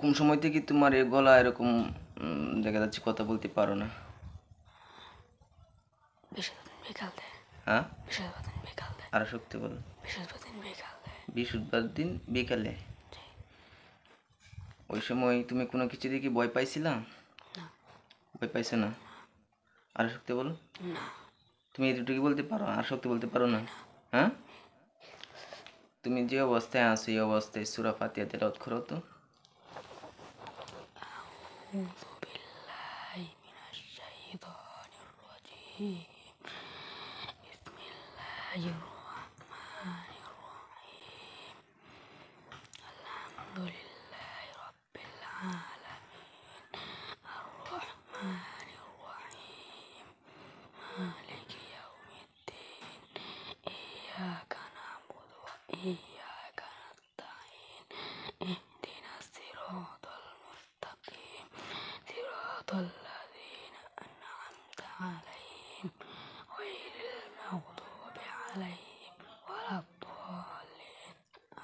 কোন সময় থেকে তোমার এই গলা এরকম দেখা যাচ্ছে কথা বলতে পারো না? হ্যাঁ, আরো শক্তি বলো। বৃহস্পতিবার দিন বিকালে। ওই সময় তুমি কোনো কিছু দেখি ভয় পাইছিলা? ভয় পাইছো না? আরো শক্তি বলো। তুমি এতটুকু বলতে পারো, আর শক্তি বলতে পারো না? হ্যাঁ, তুমি যে অবস্থায় আছো এই অবস্থায় সূরা ফাতিহা তেলাওয়াত করো তো।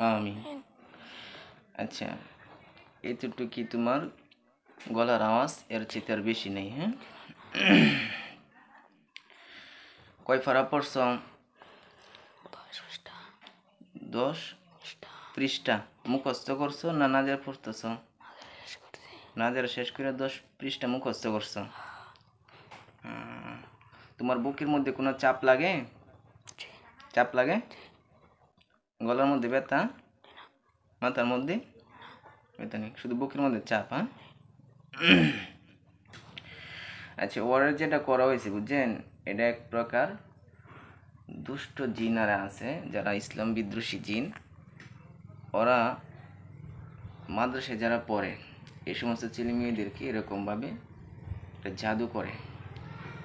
আমিন। আচ্ছা, এতটুকু তোমার গলার আওয়াজ, এর চেয়ে আর বেশি নেই। হ্যাঁ, কয় পারা পড়ছ? 10 পৃষ্ঠা মুখস্থ করছো না নাজার পড়তেছ? নাজার শেষ করে 10 পৃষ্ঠা মুখস্থ করছো। তোমার বুকের মধ্যে কোনো চাপ লাগে? চাপ লাগে? গলার মধ্যে ব্যথা? মাথার মধ্যে ব্যথা নেই, শুধু বুকের মধ্যে চাপ। হ্যাঁ, আচ্ছা, ওয়ারের যেটা করা হয়েছে বুঝছেন, এটা এক প্রকার দুষ্ট জিনারা আছে যারা ইসলাম বিদ্রোহী জিন। ওরা মাদ্রাসায় যারা পড়ে এই সমস্ত ছেলে মেয়েদেরকে এরকমভাবে একটা জাদু করে।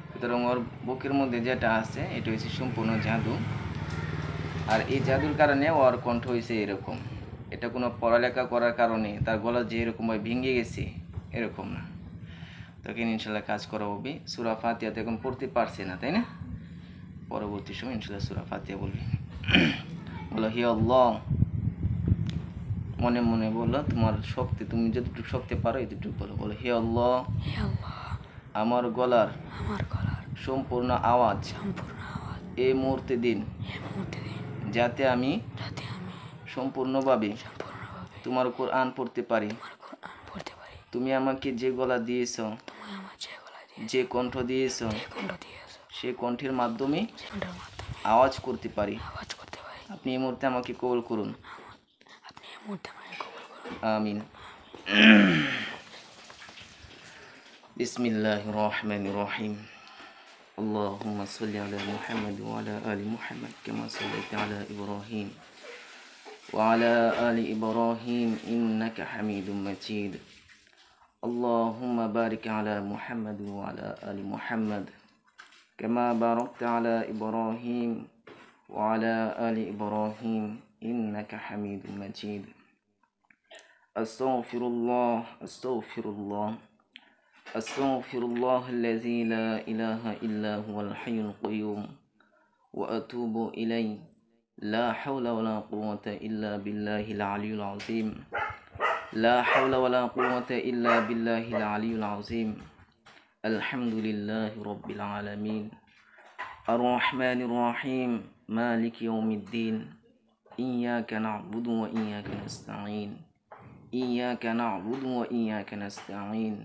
সুতরাং ওর বুকের মধ্যে যেটা আছে এটা হচ্ছে সম্পূর্ণ জাদু। আর এই জাদুর কারণে ওর কণ্ঠ হয়েছে এরকম। এটা কোনো পড়ালেখা করার কারণে তার গলা যে এরকমভাবে ভেঙে গেছে এরকম না। তখন ইনশাল্লাহ কাজ করা হবে। সূরা ফাতিহা তো এখন পড়তে পারছে না, তাই না? পরবর্তী সময় ইনশাল্লাহ সূরা ফাতিহা বলবি। বলো হি আল্লাহ, মনে মনে বলো, তোমার শক্তি, তুমি যতটুকু শক্তি পারো এতটুকু বলো। বলো হি আল্লাহ, আমার গলার সম্পূর্ণ আওয়াজ এই মুহূর্তে দিন, যাতে আমি সম্পূর্ণভাবে তোমার কোরআন পড়তে পারি। তুমি আমাকে যে গলা দিয়েছ, যে কণ্ঠ দিয়েছ, সে কণ্ঠের মাধ্যমে আওয়াজ করতে পারি। আপনি এই মুহূর্তে আমাকে কবুল করুন। আমিন। বিসমিল্লাহির রহমানির রহিম। আল্লাহুম্মা সাল্লি আলা মুহাম্মাদ ওয়া আলা আলি মুহাম্মাদ কামা সাল্লাইতা আলা ইব্রাহিম ওয়া আলা আলি ইব্রাহিম ইন্নাকা হামিদুম মাজিদ। আল্লাহুম্মা বারিক আলা মুহাম্মাদ ওয়া আলা আলি মুহাম্মাদ কামা বারাকতা আলা ইব্রাহিম ওয়া আলা আলি ইব্রাহিম ইন্নাকা হামিদুম মাজিদ। আস্তাগফিরুল্লাহ আস্তাগফিরুল্লাহ আস্তাগফিরুল্লাহ আল্লাযী লা ইলাহা ইল্লা হুয়াল হাইয়ুল কাইয়্যুম ওয়া আতুবু ইলাইহি লা হাওলা ওয়ালা কুওয়াতা ইল্লা বিল্লাহিল আলিয়্যিল আযীম। লা হাওলা ওয়ালা কুওয়াতা ইল্লা বিল্লাহিল আলিয়্যিল আযীম। আলহামদুলিল্লাহি রাব্বিল আলামিন আর রহমানির রহিম মালিকি ইয়াউমিদ্দিন ইয়্যাকা না'বুদু ওয়া ইয়্যাকা নাস্তাঈন ইয়্যাকা না'বুদু ওয়া ইয়্যাকা নাস্তাঈন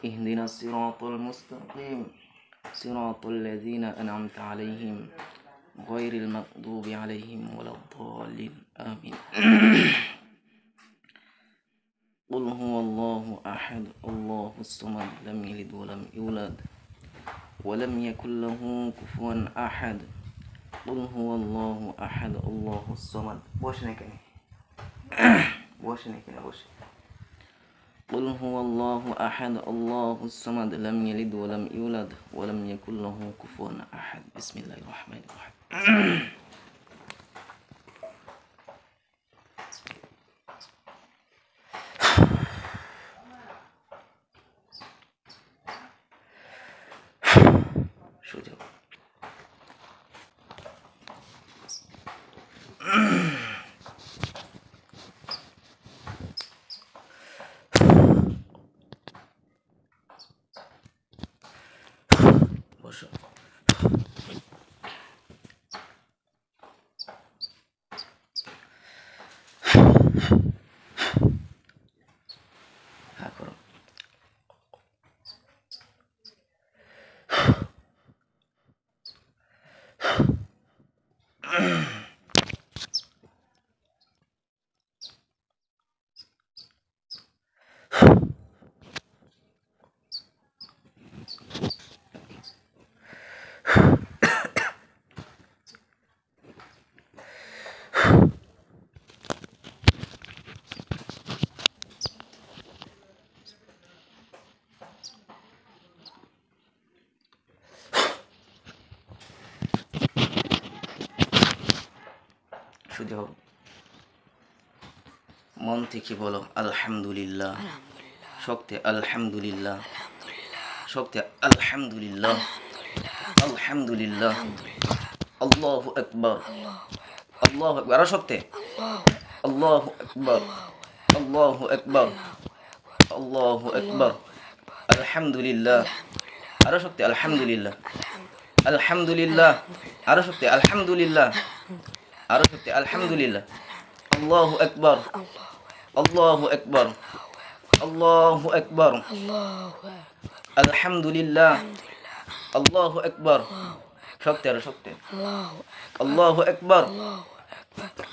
ইহদিনাস সিরাতাল মুস্তাকিম সিরাতাল লাযীনা আন'আমতা আলাইহিম গায়রিল মাগদুবি আলাইহিম ওয়ালাদ-দাল্লিন আমিন। قل هو الله أحد الله الصمد لم يلد ولم يولد ولم يكن له كفوا أحد قل هو الله أحد الله الصمد. বসেন এখানে, বসেন এখানে, বসেন। قل هو الله أحد الله الصمد لم يلد ولم يولد ولم يكن له كفوا أحد. بسم الله الرحمن الرحيم. সোজা শুধু মন থেকে বলো আলহামদুলিল্লাহ, শক্তি আলহামদুলিল্লাহ, শক্তি আলহামদুলিল্লাহ, আলহামদুলিল্লাহ, আল্লাহু আকবার, আল্লাহু আকবার, আরো শক্তি আল্লাহু আকবার, আল্লাহু আকবার, আল্লাহু আকবার, আলহামদুলিল্লাহ, আরো শক্তি আলহামদুলিল্লাহ, আলহামদুলিল্লাহ, আরো শক্তি আলহামদুলিল্লাহ, আরো শক্তি আলহামদুলিল্লাহ, আল্লাহু আকবার, আল্লাহু আকবার, আল্লাহু আকবার, আলহামদুলিল্লাহ, আল্লাহু আকবার, শক্তি আরো শক্তি আল্লাহু আকবার,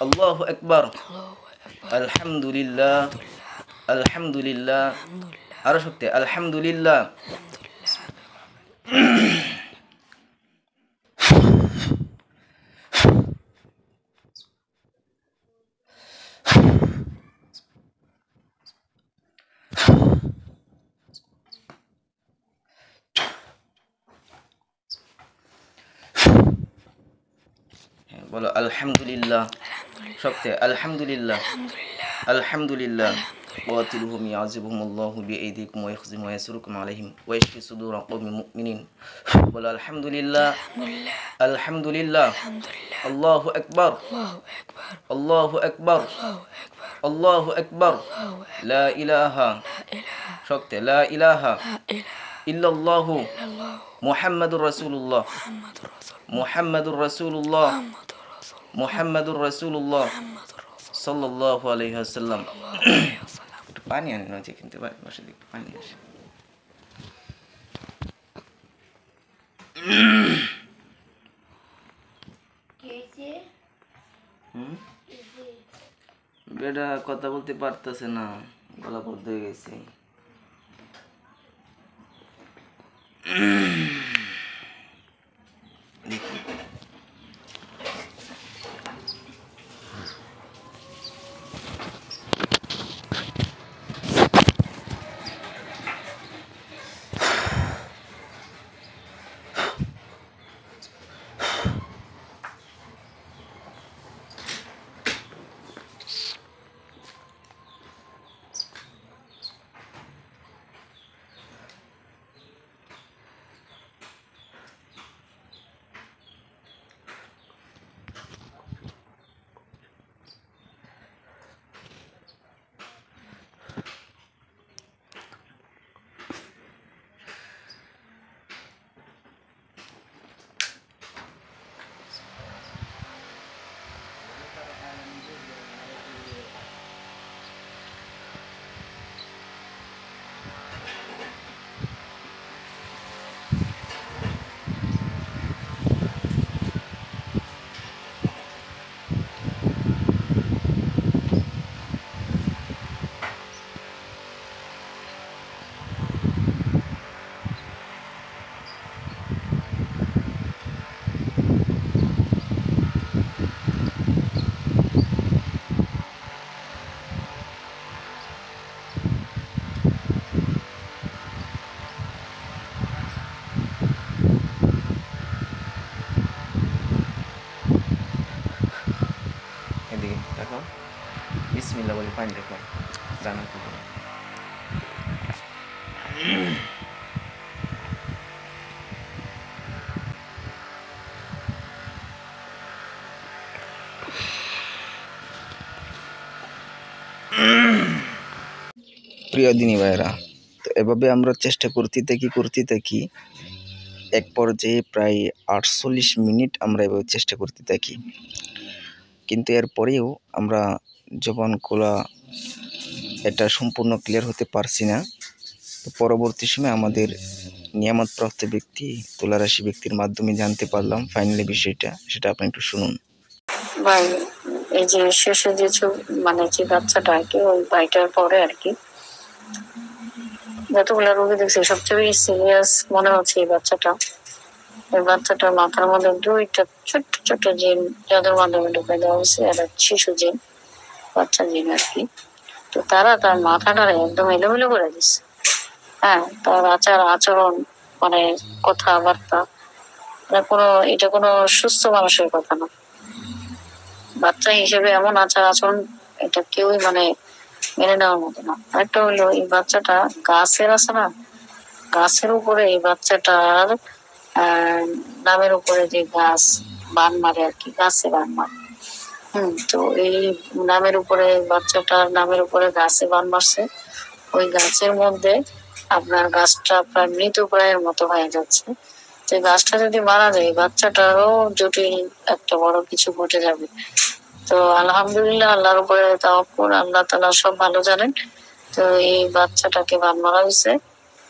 আল্লাহু আকবার, আলহামদুলিল্লাহ, আলহামদুলিল্লাহ, আরো শক্তি আলহামদুলিল্লাহ, বলো আলহামদুলিল্লাহ, শক্তি আলহামদুলিল্লাহ, আলহামদুলিল্লাহ, ওয়াতিলুহুম ইয়াযিবুহুমুল্লাহু বিআইদিকুম ওয়া ইয়াখজিম ওয়া ইয়াসুরুকুম আলাইহিম ওয়া ইয়াশফি সুদুরা কওমিন মুমিনিন। বলো আলহামদুলিল্লাহ, আলহামদুলিল্লাহ, আল্লাহু আকবার, আল্লাহু আকবার, আল্লাহু আকবার, লা ইলাহা, শক্তি লা ইলাহা ইল্লাল্লাহু মুহাম্মাদুর রাসূলুল্লাহ, মুহাম্মাদুর রাসূলুল্লাহ, মুহাম্মাদুর রাসূলুল্লাহ সাল্লাল্লাহু আলাইহি ওয়াসাল্লাম। পানি আনি না, কিন্তু বসে একটু পানি আসে। বেটা কথা বলতে পারতেছে না, গলা বদ্ধ হয়ে গেছে। এদিকে দেখো, বিসমিল্লাহ বলে পানি দেখো, জানা তো। প্রিয় দিনী ভাইরা, তো এভাবে আমরা চেষ্টা করতে থাকি এক পর্যায়ে প্রায় 48 মিনিট আমরা এভাবে চেষ্টা করতে থাকি, কিন্তু এরপরেও আমরা জবান খোলা এটা সম্পূর্ণ ক্লিয়ার হতে পারছি না। তো পরবর্তী সময় আমাদের নিয়ামতপ্রাপ্ত ব্যক্তি তুলারাশি ব্যক্তির মাধ্যমে জানতে পারলাম ফাইনালি বিষয়টা, সেটা আপনি একটু শুনুন। ভাই, এই যে শেষে যে মানে যে বাচ্চাটা আর কি, ওই ভাইটার পরে আর কি যতগুলো রোগী দেখছি সবচেয়ে বেশি সিরিয়াস মনে হচ্ছে এই বাচ্চাটা। এই বাচ্চাটার মাথার মধ্যে 2টা ছোট্ট ছোট্ট জিন যাদের মাধ্যমে ঢুকে দেওয়া হয়েছে, একটা শিশু জিন, বাচ্চা জিন আর কি। তো তারা তার মাথাটা একদম এলোমেলো করে দিচ্ছে। হ্যাঁ, তার আচার আচরণ, মানে কথাবার্তা, এটা কোনো সুস্থ মানুষের কথা না। বাচ্চা হিসেবে এমন আচার আচরণ, এটা কেউই মেনে নেওয়ার মতো না। আরেকটা হলো, এই বাচ্চাটা গাছের আছে না, গাছের উপরে এই বাচ্চাটার নামের উপরে যে গাছ বান মারে আর কি, গাছে বান মারে। তো এই নামের উপরে, বাচ্চাটার নামের উপরে গাছে বান মারছে। ওই গাছের মধ্যে আপনার গাছটা প্রায় মৃতপ্রায়ের মতো হয়ে যাচ্ছে। তো গাছটা যদি মারা যায়, বাচ্চাটারও জটিল একটা বড় কিছু ঘটে যাবে। তো আলহামদুলিল্লাহ, আল্লাহর উপরে তাওয়াক্কুল, আল্লাহ তাআলা সব ভালো জানেন। তো এই বাচ্চাটাকে বান মারা হয়েছে,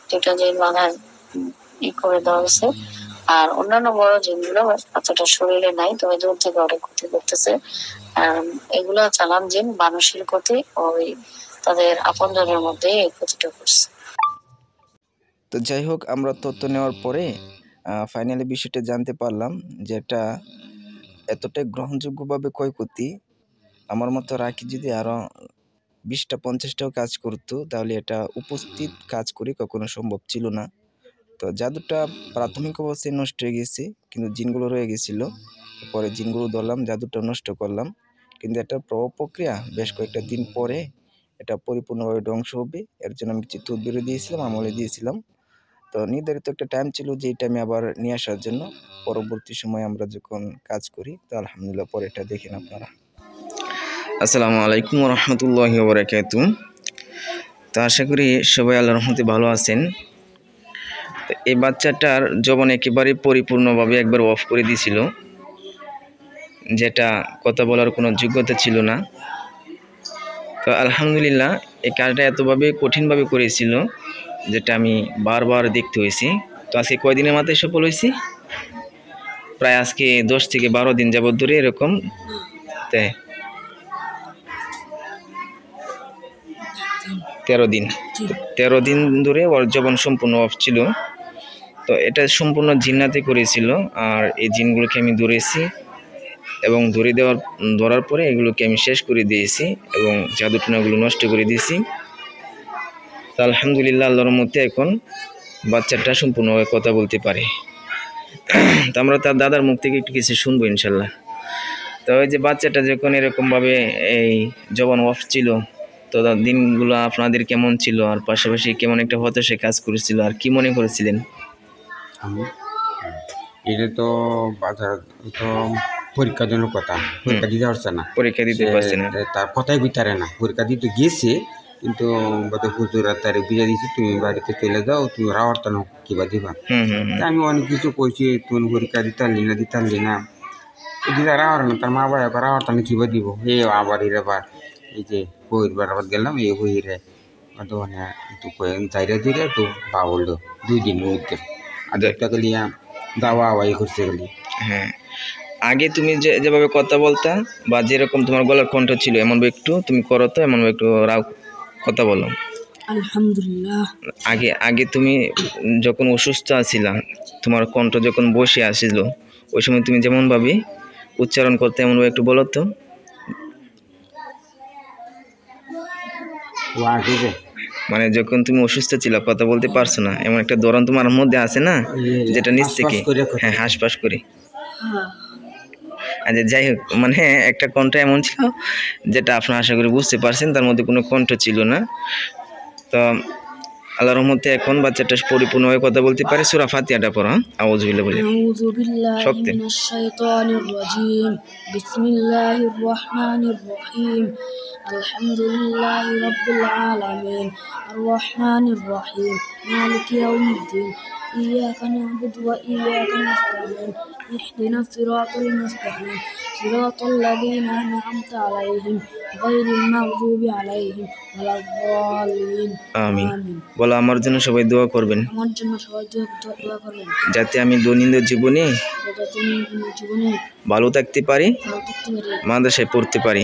যেটা যে মাথায় করে দেওয়া হয়েছে। আর অন্যান্য বড় জিনগুলো বাচ্চাটার শরীরে নাই, তবে দূর থেকে অনেক ক্ষতি করতেছে। এগুলা চালান জিন মানুষের ক্ষতি, ওই তাদের আপনজনের মধ্যে এই ক্ষতিটা করছে। তো যাই হোক, আমরা তথ্য নেওয়ার পরে ফাইনালি বিষয়টা জানতে পারলাম যে এটা এতটাই গ্রহণযোগ্যভাবে ক্ষয়ক্ষতি। আমার মতো রাখি যদি আরও 20টা 50টাও কাজ করতো, তাহলে এটা উপস্থিত কাজ করে কখনো সম্ভব ছিল না। তো জাদুটা প্রাথমিক অবস্থায় নষ্ট হয়ে গেছে, কিন্তু জিনগুলো রয়ে গেছিল। পরে জিনগুলো ধরলাম, জাদুটা নষ্ট করলাম, কিন্তু এটার প্রভাব প্রক্রিয়া বেশ কয়েকটা দিন পরে এটা পরিপূর্ণভাবে ধ্বংস হবে। এর জন্য আমি কিছু তদবিরও দিয়েছিলাম, আমলে দিয়েছিলাম। তো নির্ধারিত একটা টাইম ছিল যে এটা আমি আবার নিয়ে আসার জন্য। পরবর্তী সময় আমরা যখন কাজ করি, তো আলহামদুলিল্লাহ পরে এটা দেখেন আপনারা। আসসালামু আলাইকুম ওয়া রাহমাতুল্লাহি ওয়া বারাকাতুহু। তো আশা করি সবাই আল্লাহর রহমতে ভালো আছেন। তো এই বাচ্চাটার জবান একেবারে পরিপূর্ণভাবে একবার অফ করে দিয়েছিল, যেটা কথা বলার কোনো যোগ্যতা ছিল না। তো আলহামদুলিল্লাহ, এই কাজটা এতভাবে কঠিনভাবে করেছিল যেটা আমি বারবার দেখতে হয়েছি। তো আজকে কয়দিনের মাথায় সফল হয়েছি, প্রায় আজকে 10 থেকে 12 দিন যাবত ধরে এরকম। তাই 13 দিন ধরে ওর জবান সম্পূর্ণ অফ ছিল। তো এটা সম্পূর্ণ জিন্নাতে করেছিল। আর এই জিনগুলোকে আমি ধরেছি এবং ধরার পরে এগুলোকে আমি শেষ করে দিয়েছি এবং জাদুটনাগুলো নষ্ট করে দিয়েছি। তো আলহামদুলিল্লাহ, আল্লাহর মধ্যে এখন বাচ্চাটা সম্পূর্ণভাবে কথা বলতে পারে। তো আমরা তার দাদার মুখ থেকে একটু কিছু শুনবো ইনশাল্লাহ। তো ওই যে বাচ্চাটা যখন এরকমভাবে এই জবান অফ ছিল, তো দিনগুলো আপনাদের কেমন ছিল, আর পাশাপাশি কেমন একটা হতাশায় কাজ করেছিল, আর কি মনে করেছিলেন? এটা তো পরীক্ষার জন্য কথা, পরীক্ষা দিতে পারছে না, পরীক্ষা দিতে পারছে না, তার কথাই বিতারে না। পরীক্ষা দিতে গিয়েছে, কিন্তু হুজুরা তারে বুঝে দিয়েছে, তুমি বাড়িতে চলে যাও, তুমি রাওয়ার্তানো কিবা দিবা। আমি অনেক কিছু কইছি, তুমি পরীক্ষা দিতে পারলি না দিদা রাওয়ার না, তার মা বাবা রাওয়ার্তানো কিবা দিব। আবার এবার এই যে বইয়ের আবার গেলাম, এই বইরে মানে একটু চাইরা দিলে একটু পাবল 2 দিন মধ্যে আদেরটা গেলিয়া দাওয়া আওয়াই করছে গেলি। হ্যাঁ, আগে তুমি যেভাবে কথা বলতা বা যেরকম তোমার গলার কণ্ঠ ছিল, এমনভাবে একটু তুমি করো, তো এমনভাবে একটু কথা বলো। আলহামদুলিল্লাহ। আগে তুমি যখন অসুস্থ আছিলা, তোমার কণ্ঠ যখন বসে আসিল, ওই সময় তুমি যেমনভাবে উচ্চারণ করতে, এমনভাবে একটু বলো তো। মানে যখন তুমি অসুস্থ ছিল, কথা বলতে পারছো না, এমন একটা ধরন তোমার মধ্যে আছে না, যেটা নিচ থেকে হাঁসফাঁস করে। আচ্ছা, যাই হোক, মানে একটা কণ্ঠ এমন ছিল যেটা আপনারা আশা করি বুঝতে পারছেন, তার মধ্যে কোনো কণ্ঠ ছিল না। তো আল্লাহর রহমতে এখন বাচ্চাটা পরিপূর্ণভাবে কথা বলতে পারে। সূরা ফাতিহাটা পড়ো। আউযুবিল্লাহি বলে। আউযু বিল্লাহি মিনাশ শাইতানির রাজীম। বিসমিল্লাহির রহমানির রহিম। আলহামদুলিল্লাহি রাব্বিল আলামিন। আর রহমানির রহিম। মালিকি ইয়াউমিদ্দিন। ইয়্যাকা না'বুদু ওয়া ইয়্যাকা নাস্তাঈন। ইহদিনাস সিরাতাল মুস্তাকিম। সিরাতাল লাযীনা আন'আমতা আলাইহিম গায়রিল মাগযুবি আলাইহিম ওয়ালাদ-দাল্লিন। আমিন। বলো, আমার জন্য সবাই দোয়া করবেন, আমার জন্য সবাই দোয়া করবেন, যাতে আমি দৈনন্দিন জীবনে ভালো থাকতে পারি, মাদ্রাসায় পড়তে পারি।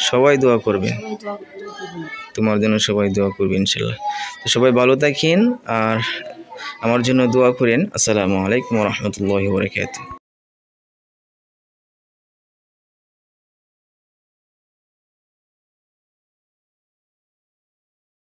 সবাই দোয়া করবেন। তোমার জন্য সবাই দোয়া করবে ইনশাল্লাহ। তো সবাই ভালো থাকেন আর আমার জন্য দোয়া করেন। আসসালামু আলাইকুম ওয়া রাহমাতুল্লাহি ওয়া বারাকাতুহু।